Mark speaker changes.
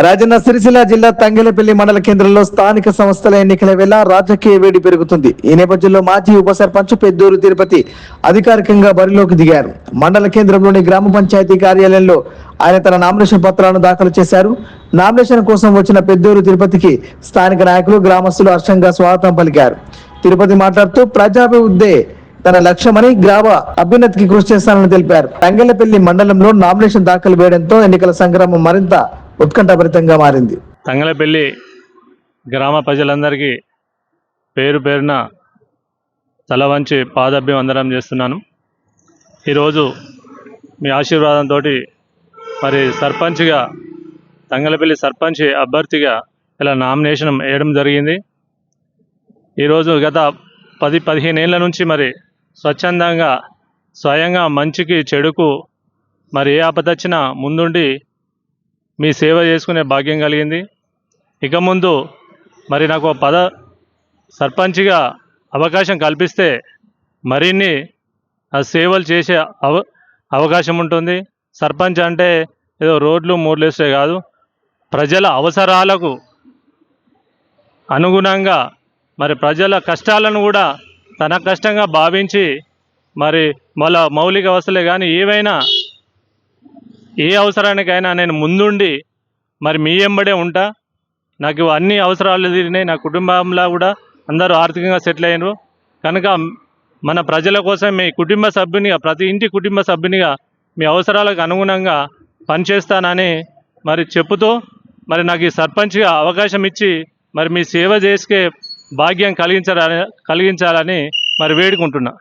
Speaker 1: రాజన్న సిరిసిల్ల జిల్లా తంగెలపల్లి మండల కేంద్రంలో స్థానిక సంస్థల ఎన్నికల వేళ రాజకీయ వేడి పెరుగుతుంది. ఈ నేపథ్యంలో మాజీ ఉప సర్పంచ్ పెద్దూరు తిరుపతి అధికారికంగా బరిలోకి దిగారు. మండల కేంద్రంలోని గ్రామ పంచాయతీ కార్యాలయంలో ఆయన తన నామినేషన్ పత్రాలను దాఖలు చేశారు. నామినేషన్ కోసం వచ్చిన పెద్దూరు తిరుపతికి స్థానిక నాయకులు, గ్రామస్తులు హర్షంగా స్వాగతం పలికారు. తిరుపతి మాట్లాడుతూ ప్రజాభివృద్ధే తన లక్ష్యమని, గ్రామ అభ్యున్నతికి కృషి చేస్తానని తెలిపారు. తంగెలపల్లి మండలంలో నామినేషన్ దాఖలు వేయడంతో ఎన్నికల సంగ్రామం మరింత ఉత్కంఠభరితంగా మారింది.
Speaker 2: తంగెలపల్లి గ్రామ ప్రజలందరికీ పేరు పేరున తల వంచి పాదాభివందనం చేస్తున్నాను. ఈరోజు మీ ఆశీర్వాదంతో మరి సర్పంచ్గా, తంగెలపల్లి సర్పంచ్ అభ్యర్థిగా ఇలా నామినేషన్ వేయడం జరిగింది. ఈరోజు గత 10-15 ఏళ్ళ నుంచి మరి స్వచ్ఛందంగా, స్వయంగా మంచికి చెడుకు మరి ఏ ఆపద వచ్చినా ముందుండి మీ సేవ చేసుకునే భాగ్యం కలిగింది. ఇక ముందు మరి నాకు సర్పంచ్గా అవకాశం కల్పిస్తే మరిన్ని సేవలు చేసే అవకాశం ఉంటుంది. సర్పంచ్ అంటే ఏదో రోడ్లు మూర్లేస్తే కాదు, ప్రజల అవసరాలకు అనుగుణంగా మరి ప్రజల కష్టాలను కూడా తన కష్టంగా భావించి మరి మౌలిక వసతులే కానీ ఏవైనా, ఏ అవసరానికైనా నేను ముందుండి మరి మీ ఎంబడే ఉంటా. నాకు అన్ని అవసరాలు తీరినాయి. నా కుటుంబంలో కూడా అందరూ ఆర్థికంగా సెటిల్ అయ్యారు కనుక మన ప్రజల కోసం మీ కుటుంబ సభ్యునిగా, ప్రతి ఇంటి కుటుంబ సభ్యునిగా మీ అవసరాలకు అనుగుణంగా పనిచేస్తానని మరి చెప్పుతూ మరి నాకు ఈ సర్పంచ్గా అవకాశం ఇచ్చి మరి మీ సేవ చేసే భాగ్యం కలిగించాలని మరి వేడుకుంటున్నా.